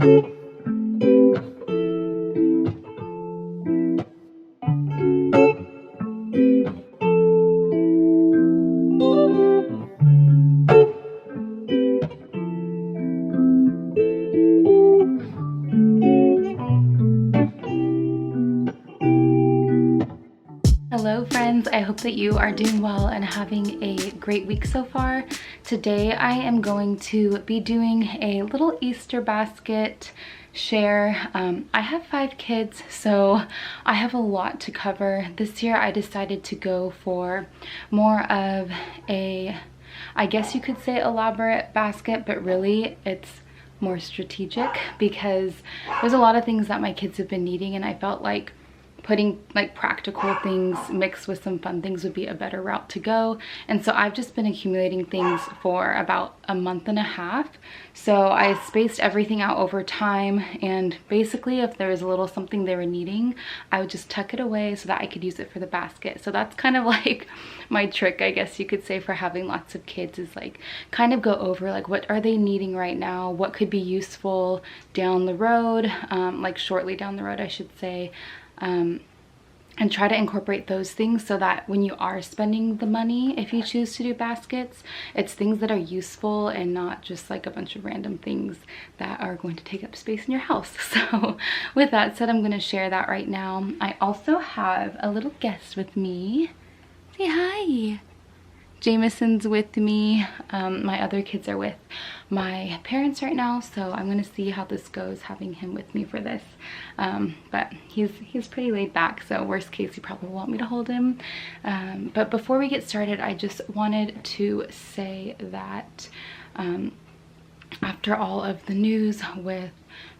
Hello friends, I hope that you are doing well and having a great week so far. Today I am going to be doing a little Easter basket share. I have 5 kids, so I have a lot to cover. This year I decided to go for more of a, I guess you could say, elaborate basket, but really it's more strategic because there's a lot of things that my kids have been needing, and I felt like putting like practical things mixed with some fun things would be a better route to go. And so I've just been accumulating things for about a month and a half. So I spaced everything out over time, and basically if there was a little something they were needing, I would just tuck it away so that I could use it for the basket. So that's kind of like my trick, I guess you could say, for having lots of kids, is like kind of go over like what are they needing right now, what could be useful down the road, like shortly down the road I should say. And try to incorporate those things so that when you are spending the money, if you choose to do baskets, it's things that are useful and not just like a bunch of random things that are going to take up space in your house. So with that said, I'm going to share that right now. I also have a little guest with me. Say hi. Jameson's with me. My other kids are with my parents right now, so I'm gonna see how this goes having him with me for this. But he's pretty laid back, so worst case, he probably won't want me to hold him. But before we get started, I just wanted to say that after all of the news with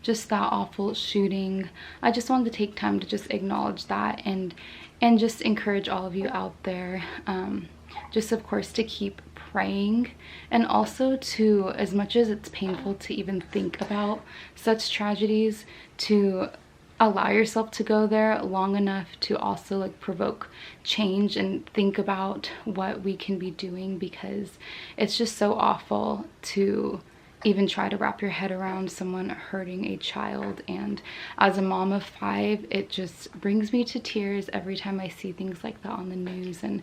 just that awful shooting, I just wanted to take time to just acknowledge that and just encourage all of you out there, just of course to keep praying, and also to, as much as it's painful to even think about such tragedies, to allow yourself to go there long enough to also like provoke change and think about what we can be doing, because it's just so awful to even try to wrap your head around someone hurting a child. And as a mom of 5, it just brings me to tears every time I see things like that on the news. And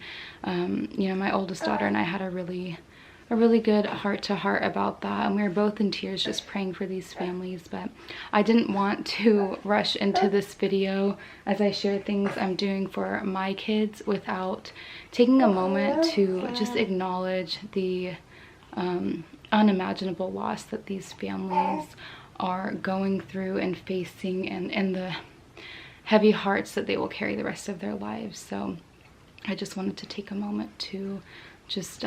you know, my oldest daughter and I had a really good heart-to-heart about that, and we were both in tears just praying for these families. But I didn't want to rush into this video as I share things I'm doing for my kids without taking a moment to just acknowledge the unimaginable loss that these families are going through and facing, and the heavy hearts that they will carry the rest of their lives. So I just wanted to take a moment to just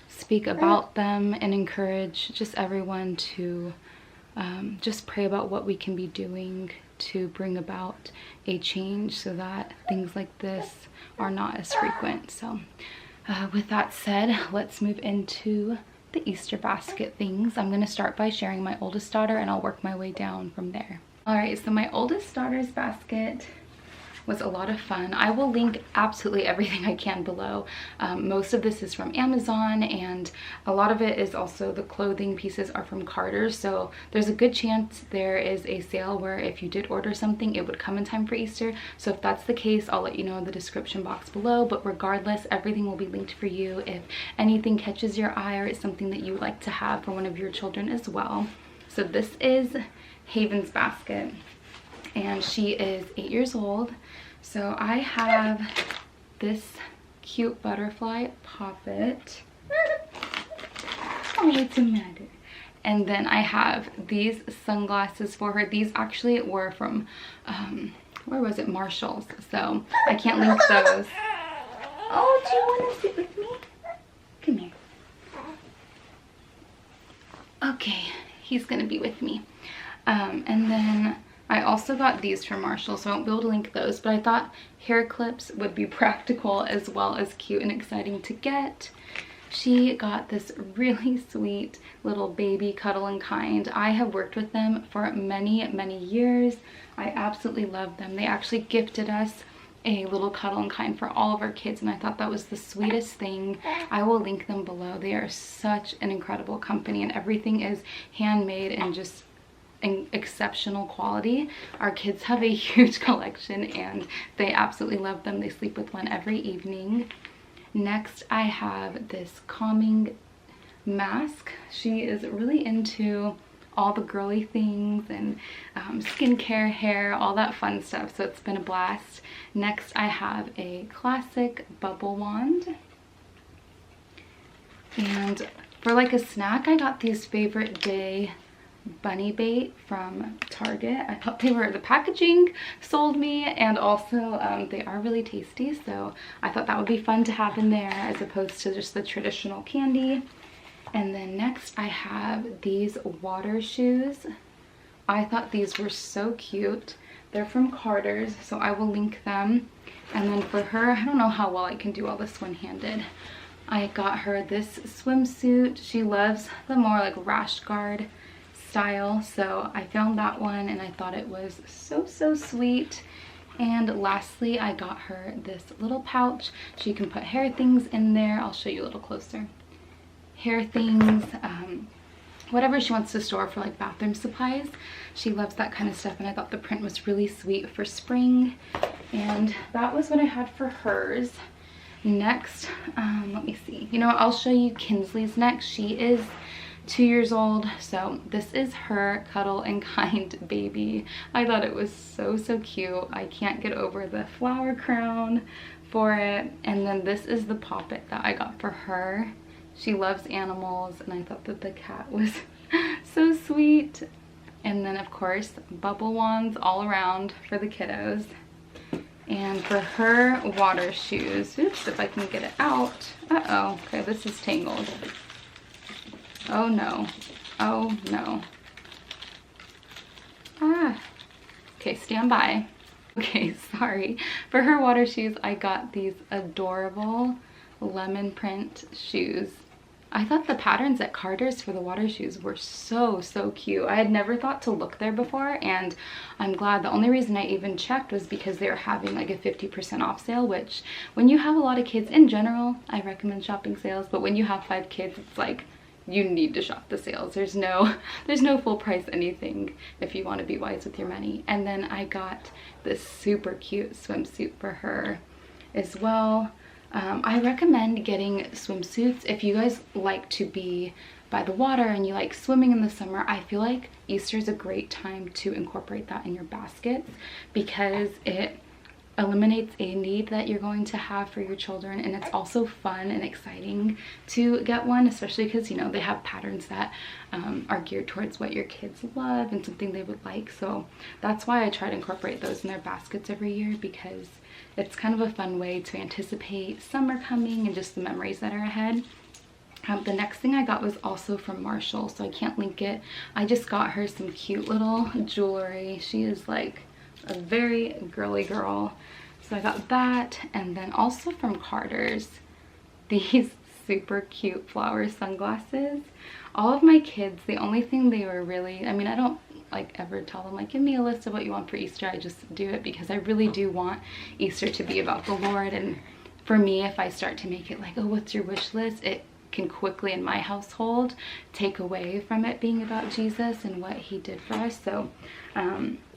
speak about them and encourage just everyone to just pray about what we can be doing to bring about a change so that things like this are not as frequent. So with that said, let's move into the Easter basket things. I'm going to start by sharing my oldest daughter, and I'll work my way down from there. Alright, so my oldest daughter's basket was a lot of fun. I will link absolutely everything I can below. Most of this is from Amazon, and a lot of it is also, the clothing pieces are from Carter's, so there's a good chance there is a sale where if you did order something, it would come in time for Easter. So if that's the case, I'll let you know in the description box below. But regardless, everything will be linked for you if anything catches your eye or it's something that you would like to have for one of your children as well. So this is Haven's basket, and she is 8 years old. So I have this cute butterfly poppet. Oh, it's a matter. And then I have these sunglasses for her. These actually were from, where was it? Marshall's. So I can't link those. Oh, do you want to sit with me? Come here. Okay, he's gonna be with me. And then I also got these from Marshall, so I won't be able to link those, but I thought hair clips would be practical as well as cute and exciting to get. She got this really sweet little baby Cuddle and Kind. I have worked with them for many years. I absolutely love them. They actually gifted us a little Cuddle and Kind for all of our kids, and I thought that was the sweetest thing. I will link them below. They are such an incredible company, and everything is handmade and just exceptional quality. Our kids have a huge collection and they absolutely love them. They sleep with one every evening. Next, I have this calming mask. She is really into all the girly things and skincare, hair, all that fun stuff, so it's been a blast. Next, I have a classic bubble wand. And for like a snack, I got these Favorite Day bunny bait from Target. I thought the packaging sold me, and also they are really tasty, so I thought that would be fun to have in there as opposed to just the traditional candy. And then next I have these water shoes. I thought these were so cute. They're from Carter's, so I will link them. And then for her, I don't know how well I can do all this one-handed. I got her this swimsuit. She loves the more like rash guard style, so I found that one and I thought it was so sweet. And lastly, I got her this little pouch. She can put hair things in there. I'll show you a little closer. Hair things, whatever she wants to store for like bathroom supplies. She loves that kind of stuff, and I thought the print was really sweet for spring. And that was what I had for hers. Next, let me see. You know what, I'll show you Kinsley's next. She is 2 years old, so this is her Cuddle and Kind baby. I thought it was so cute. I can't get over the flower crown for it. And then this is the poppet that I got for her. She loves animals, and I thought that the cat was so sweet. And then of course, bubble wands all around for the kiddos. And for her water shoes, oops, if I can get it out. Uh-oh, okay, this is tangled. Oh no, oh no. Ah, okay, stand by. Okay, sorry. For her water shoes, I got these adorable lemon print shoes. I thought the patterns at Carter's for the water shoes were so cute. I had never thought to look there before, and I'm glad. The only reason I even checked was because they were having like a 50% off sale, which when you have a lot of kids in general, I recommend shopping sales, but when you have 5 kids, it's like you need to shop the sales. There's no full price anything if you want to be wise with your money. And then I got this super cute swimsuit for her as well. I recommend getting swimsuits if you guys like to be by the water and you like swimming in the summer. I feel like Easter is a great time to incorporate that in your baskets because it eliminates a need that you're going to have for your children, and it's also fun and exciting to get one, especially because, you know, they have patterns that are geared towards what your kids love and something they would like. So that's why I try to incorporate those in their baskets every year, because it's kind of a fun way to anticipate summer coming and just the memories that are ahead. The next thing I got was also from Marshall, so I can't link it. I just got her some cute little jewelry. She is like a very girly girl, so I got that. And then also from Carter's, these super cute flower sunglasses. All of my kids, the only thing they were really, I mean, I don't like ever tell them like give me a list of what you want for Easter. I just do it because I really do want Easter to be about the Lord. And for me, if I start to make it like, oh, what's your wish list, it can quickly in my household take away from it being about Jesus and what he did for us. So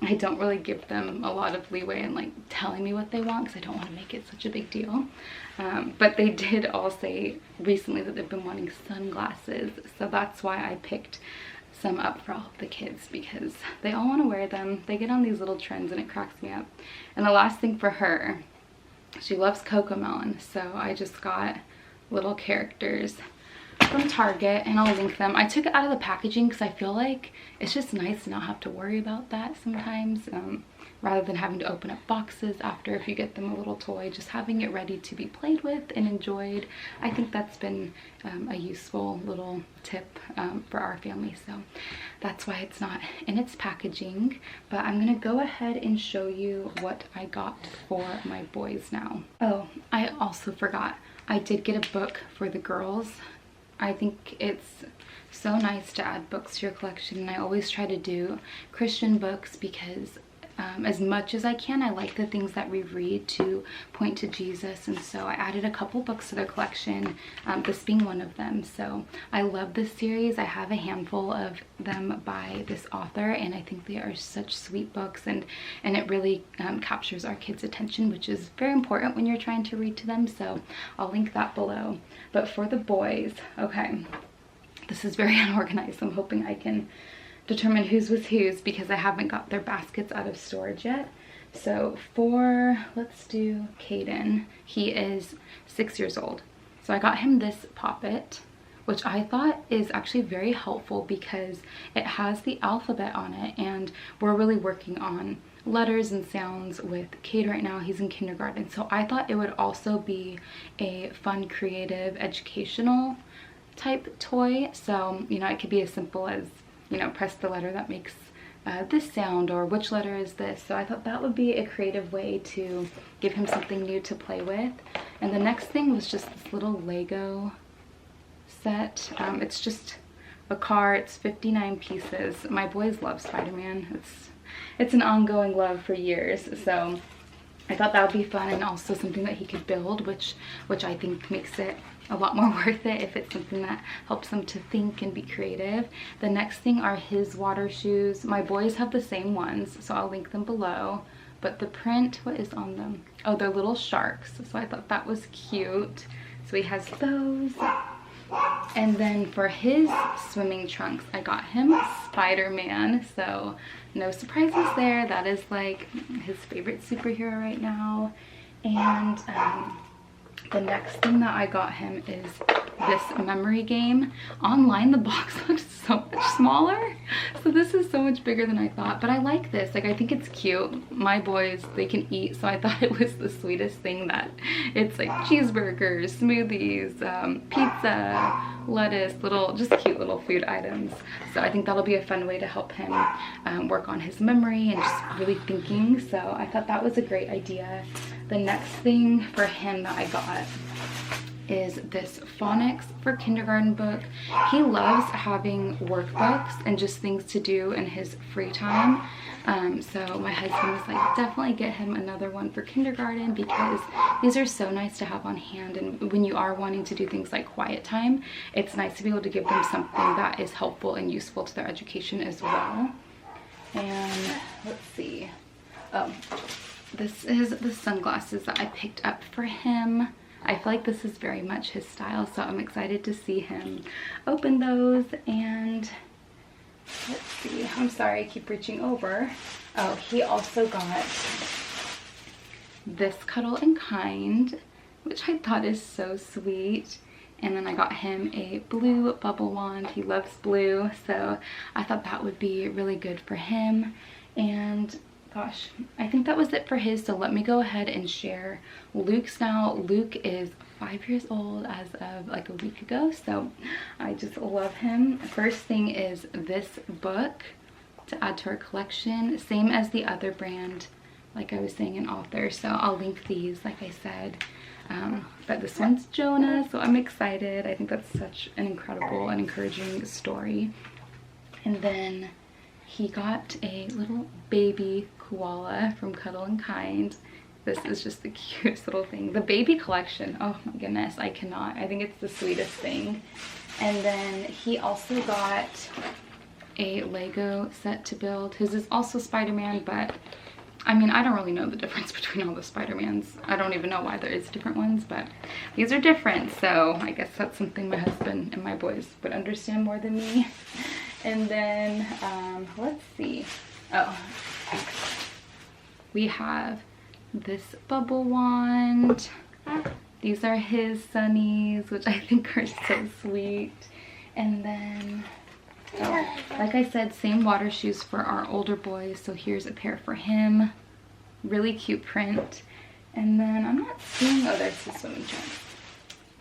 I don't really give them a lot of leeway in like telling me what they want, because I don't want to make it such a big deal. But they did all say recently that they've been wanting sunglasses, so that's why I picked some up for all of the kids, because they all want to wear them. They get on these little trends and it cracks me up. And the last thing for her, she loves Cocomelon, so I just got little characters from Target, and I'll link them. I took it out of the packaging because I feel like it's just nice to not have to worry about that sometimes, rather than having to open up boxes after if you get them a little toy. Just having it ready to be played with and enjoyed. I think that's been a useful little tip for our family, so that's why it's not in its packaging. But I'm gonna go ahead and show you what I got for my boys now. Oh, I also forgot, I did get a book for the girls. I think it's so nice to add books to your collection, and I always try to do Christian books because as much as I can, I like the things that we read to point to Jesus, and so I added a couple books to their collection, this being one of them. So I love this series. I have a handful of them by this author, and I think they are such sweet books, and it really captures our kids' attention, which is very important when you're trying to read to them. So I'll link that below. But for the boys, okay, this is very unorganized. I'm hoping I can determine whose was whose because I haven't got their baskets out of storage yet. So for, let's do Caden, he is 6 years old. So I got him this Poppet, which I thought is actually very helpful because it has the alphabet on it, and we're really working on letters and sounds with Cade right now. He's in kindergarten, so I thought it would also be a fun, creative, educational type toy. So, you know, it could be as simple as, you know, press the letter that makes this sound, or which letter is this. So I thought that would be a creative way to give him something new to play with. And the next thing was just this little Lego set. It's just a car. It's 59 pieces. My boys love Spider-Man. It's an ongoing love for years. So I thought that would be fun, and also something that he could build, which I think makes it a lot more worth it if it's something that helps them to think and be creative. The next thing are his water shoes. My boys have the same ones, so I'll link them below. But the print, what is on them? Oh, they're little sharks. So I thought that was cute. So he has those. And then for his swimming trunks, I got him Spider-Man. So no surprises there. That is like his favorite superhero right now. And the next thing that I got him is this memory game. Online, the box looks so much smaller. So this is so much bigger than I thought, but I like this. Like, I think it's cute. My boys, they can eat, so I thought it was the sweetest thing that it's like cheeseburgers, smoothies, pizza, lettuce, little, just cute little food items. So I think that'll be a fun way to help him work on his memory and just really thinking. So I thought that was a great idea. The next thing for him that I got is this phonics for kindergarten book. He loves having workbooks and just things to do in his free time. So my husband was like, definitely get him another one for kindergarten, because these are so nice to have on hand, and when you are wanting to do things like quiet time, it's nice to be able to give them something that is helpful and useful to their education as well. And let's see, oh, this is the sunglasses that I picked up for him. I feel like this is very much his style, so I'm excited to see him open those. And let's see, I'm sorry, I keep reaching over. Oh, he also got this Cuddle and Kind, which I thought is so sweet. And then I got him a blue bubble wand. He loves blue, so I thought that would be really good for him. And gosh, I think that was it for his. So let me go ahead and share Luke's now. Luke is 5 years old as of like a week ago, so I just love him. First thing is this book to add to our collection, same as the other brand, like I was saying, an author. So I'll link these, like I said. But this one's Jonah, so I'm excited. I think that's such an incredible and encouraging story. And then he got a little baby koala from Cuddle and Kind. This is just the cutest little thing. The baby collection, oh my goodness, I cannot. I think it's the sweetest thing. And then he also got a Lego set to build. His is also Spider-Man, but I mean, I don't really know the difference between all the Spider-Mans. I don't even know why there is different ones, but these are different. So I guess that's something my husband and my boys would understand more than me. And then, let's see. Oh, we have this bubble wand. These are his sunnies, which I think are so sweet. And then, oh, like I said, same water shoes for our older boys. So here's a pair for him. Really cute print. And then I'm not seeing, oh, there's his swimming trunks.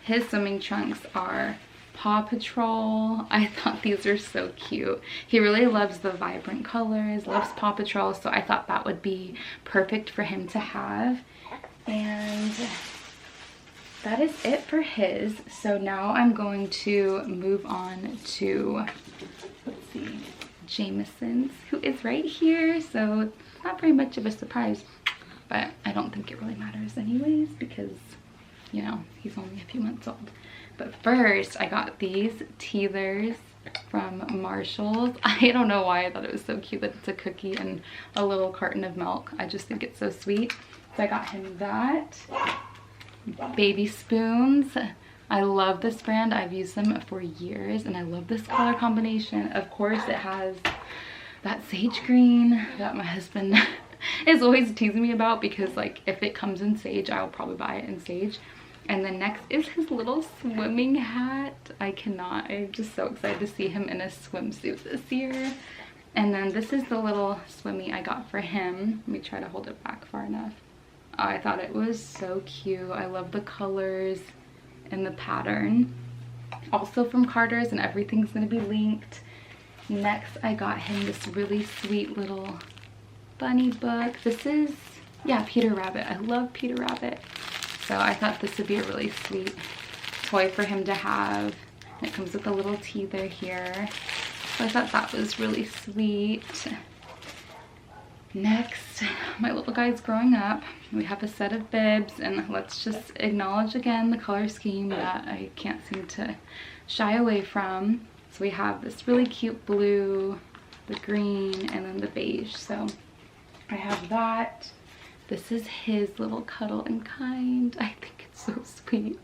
His swimming trunks are Paw Patrol. I thought these are so cute. He really loves the vibrant colors, loves Paw Patrol, so I thought that would be perfect for him to have. And that is it for his. So now I'm going to move on to, let's see, Jameson's, who is right here, so it's not very much of a surprise, but I don't think it really matters anyways because, you know, he's only a few months old. But first, I got these teethers from Marshall's. I don't know why I thought it was so cute that it's a cookie and a little carton of milk. I just think it's so sweet. So I got him that. Baby spoons. I love this brand. I've used them for years and I love this color combination. Of course, it has that sage green that my husband is always teasing me about because, like, if it comes in sage, I'll probably buy it in sage. And then next is his little swimming hat. I'm just so excited to see him in a swimsuit this year. And then this is the little swimmy I got for him. Let me try to hold it back far enough. Oh, I thought it was so cute. I love the colors and the pattern. Also from Carter's, and everything's gonna be linked. Next, I got him this really sweet little bunny book. This is, yeah, Peter Rabbit. I love Peter Rabbit. So I thought this would be a really sweet toy for him to have. And it comes with a little teether here. So I thought that was really sweet. Next, my little guy's growing up. We have a set of bibs, and let's just acknowledge again the color scheme that I can't seem to shy away from. So we have this really cute blue, the green, and then the beige. So I have that. This is his little Cuddle and Kind. I think it's so sweet.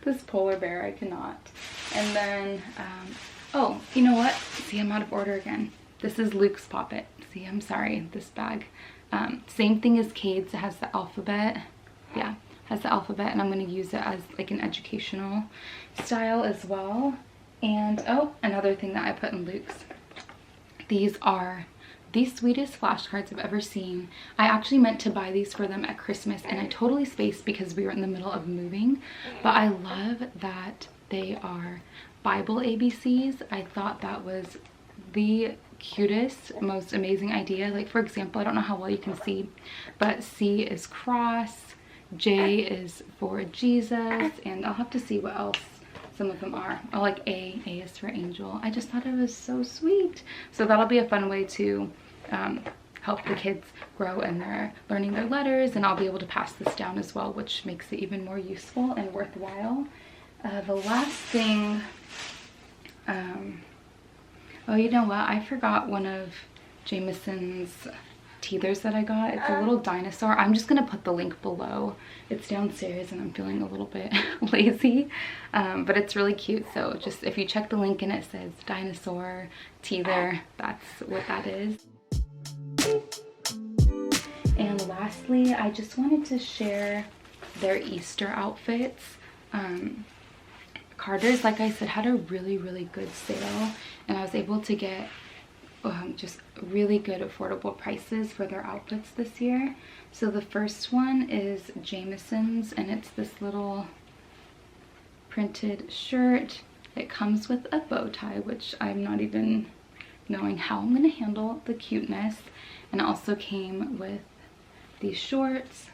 This polar bear, I cannot. And then, oh, you know what? See, I'm out of order again. This is Luke's Poppet. See, I'm sorry, this bag. Same thing as Cade's. It has the alphabet. Yeah, has the alphabet, and I'm going to use it as like an educational style as well. And, oh, another thing that I put in Luke's. These are the sweetest flashcards I've ever seen. I actually meant to buy these for them at Christmas and I totally spaced because we were in the middle of moving, but I love that they are Bible ABCs. I thought that was the cutest, most amazing idea. Like, for example, I don't know how well you can see, but C is cross, J is for Jesus, and I'll have to see what else some of them are. Oh, like A is for angel. I just thought it was so sweet. So that'll be a fun way to help the kids grow and they're learning their letters, and I'll be able to pass this down as well, which makes it even more useful and worthwhile. The last thing, oh, you know what? I forgot one of Jameson's teethers that I got. It's a little dinosaur. I'm just gonna put the link below. It's downstairs and I'm feeling a little bit lazy, but it's really cute. So just if you check the link and it says dinosaur teether, that's what that is. And lastly, I just wanted to share their Easter outfits. Carter's, like I said, had a really good sale, and I was able to get just really good affordable prices for their outfits this year. So the first one is Jameson's, and it's this little printed shirt. It comes with a bow tie, which I'm not even knowing how I'm gonna handle the cuteness, and also came with these shorts.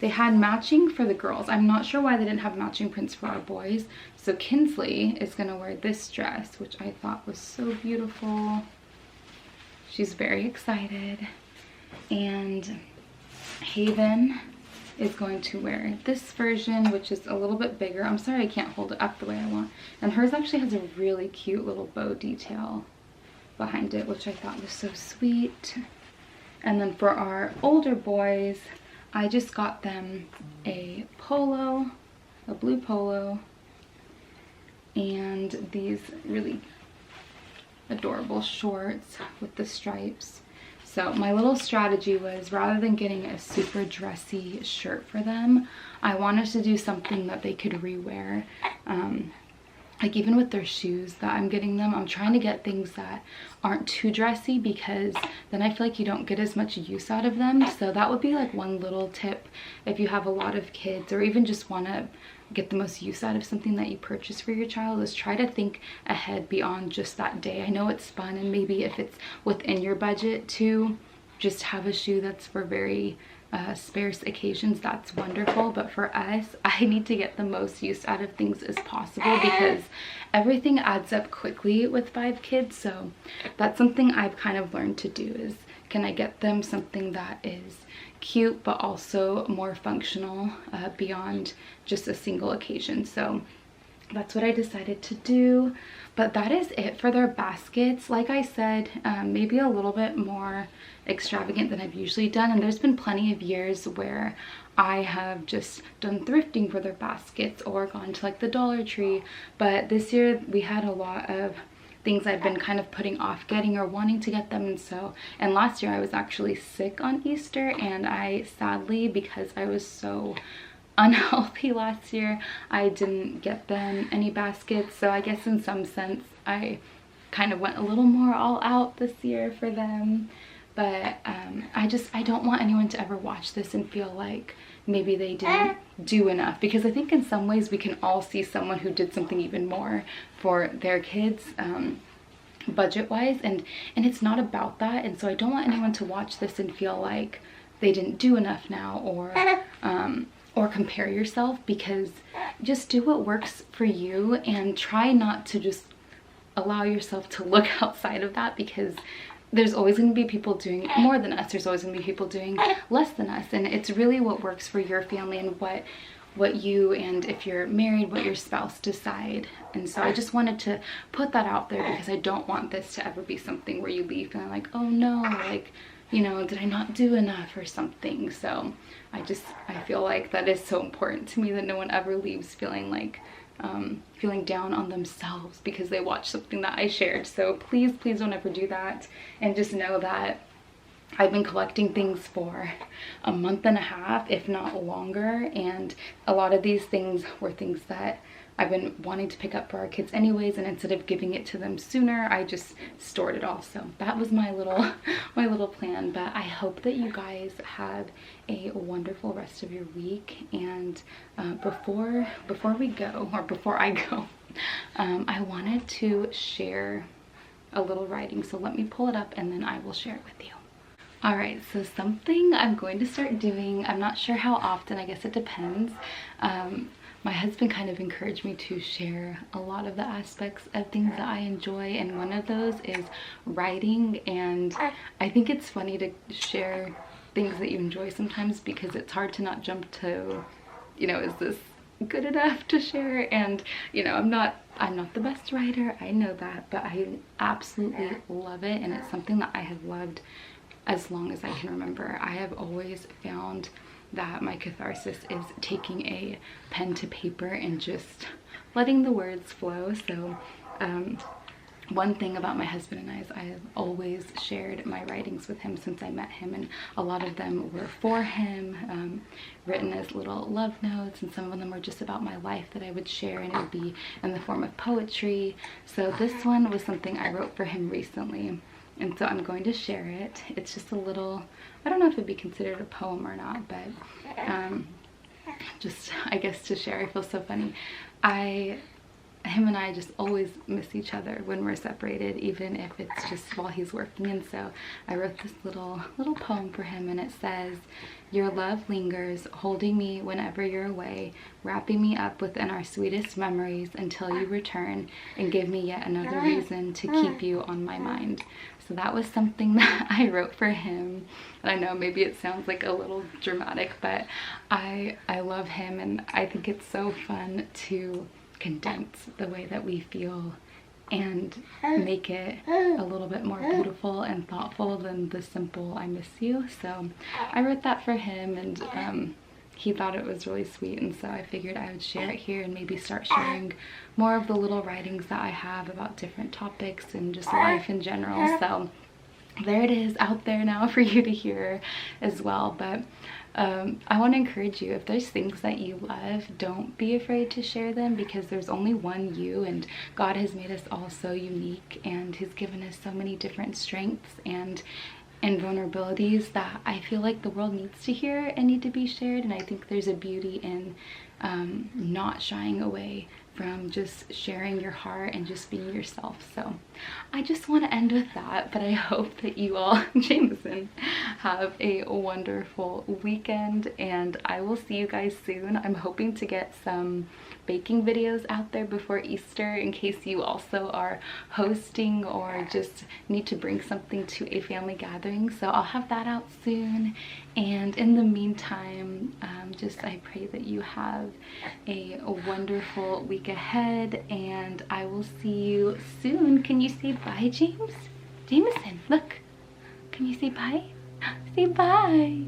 They had matching for the girls. I'm not sure why they didn't have matching prints for our boys. So Kinsley is gonna wear this dress, which I thought was so beautiful. She's very excited. And Haven is going to wear this version, which is a little bit bigger. I'm sorry I can't hold it up the way I want. And hers actually has a really cute little bow detail behind it, which I thought was so sweet. And then for our older boys, I just got them a polo, a blue polo, and these really adorable shorts with the stripes. So my little strategy was, rather than getting a super dressy shirt for them, I wanted to do something that they could rewear. Like even with their shoes that I'm getting them, I'm trying to get things that aren't too dressy, because then I feel like you don't get as much use out of them. So that would be like one little tip if you have a lot of kids, or even just want to get the most use out of something that you purchase for your child, is try to think ahead beyond just that day. I know it's fun, and maybe if it's within your budget to just have a shoe that's for very sparse occasions, that's wonderful. But for us, I need to get the most use out of things as possible because everything adds up quickly with 5 kids. So that's something I've kind of learned to do is, can I get them something that is cute but also more functional beyond just a single occasion. So that's what I decided to do. But that is it for their baskets. Like I said, maybe a little bit more extravagant than I've usually done, and there's been plenty of years where I have just done thrifting for their baskets or gone to like the Dollar Tree. But this year we had a lot of things I've been kind of putting off getting or wanting to get them. And last year I was actually sick on Easter, and I sadly, because I was so unhealthy last year, I didn't get them any baskets. So I guess in some sense I kind of went a little more all out this year for them. But I don't want anyone to ever watch this and feel like maybe they didn't do enough, because I think in some ways we can all see someone who did something even more for their kids budget wise, and it's not about that. And so I don't want anyone to watch this and feel like they didn't do enough now, or compare yourself, because just do what works for you and try not to just allow yourself to look outside of that, because there's always going to be people doing more than us. There's always going to be people doing less than us, and it's really what works for your family and what you, and if you're married, what your spouse decide. And so I just wanted to put that out there, because I don't want this to ever be something where you leave feeling like, oh no, like, you know, did I not do enough or something. So I feel like that is so important to me, that no one ever leaves feeling like feeling down on themselves because they watched something that I shared. So please don't ever do that, and just know that I've been collecting things for a month and a half, if not longer, and a lot of these things were things that I've been wanting to pick up for our kids anyways, and instead of giving it to them sooner, I just stored it all. So that was my little plan. But I hope that you guys have a wonderful rest of your week. And before we go, or before I go, I wanted to share a little writing. So let me pull it up and then I will share it with you. All right, so something I'm going to start doing, I'm not sure how often, I guess it depends. My husband kind of encouraged me to share a lot of the aspects of things that I enjoy, and one of those is writing. And I think it's funny to share things that you enjoy sometimes, because it's hard to not jump to, you know, is this good enough to share? And you know, I'm not the best writer, I know that, but I absolutely love it, and it's something that I have loved as long as I can remember. I have always found that my catharsis is taking a pen to paper and just letting the words flow. So one thing about my husband and I is I have always shared my writings with him since I met him, and a lot of them were for him, written as little love notes, and some of them were just about my life that I would share, and it would be in the form of poetry. So this one was something I wrote for him recently, and so I'm going to share it. It's just a little, I don't know if it'd be considered a poem or not, but just, I guess, to share. I feel so funny. Him and I just always miss each other when we're separated, even if it's just while he's working. And so I wrote this little poem for him, and it says, "Your love lingers, holding me whenever you're away, wrapping me up within our sweetest memories until you return and give me yet another reason to keep you on my mind." So that was something that I wrote for him. And I know maybe it sounds like a little dramatic, but I love him, and I think it's so fun to condense the way that we feel and make it a little bit more beautiful and thoughtful than the simple "I miss you." So I wrote that for him, and he thought it was really sweet, and so I figured I would share it here and maybe start sharing more of the little writings that I have about different topics and just life in general. So there it is out there now for you to hear as well. But I want to encourage you, if there's things that you love, don't be afraid to share them, because there's only one you, and God has made us all so unique, and He's given us so many different strengths and vulnerabilities that I feel like the world needs to hear and need to be shared. And I think there's a beauty in not shying away from just sharing your heart and just being yourself. So I just want to end with that, but I hope that you all, Jameson, have a wonderful weekend, and I will see you guys soon. I'm hoping to get some baking videos out there before Easter in case you also are hosting or just need to bring something to a family gathering. So I'll have that out soon, and in the meantime, I pray that you have a wonderful week ahead, and I will see you soon. Can you say bye, Jameson? Look, can you say bye? Say bye.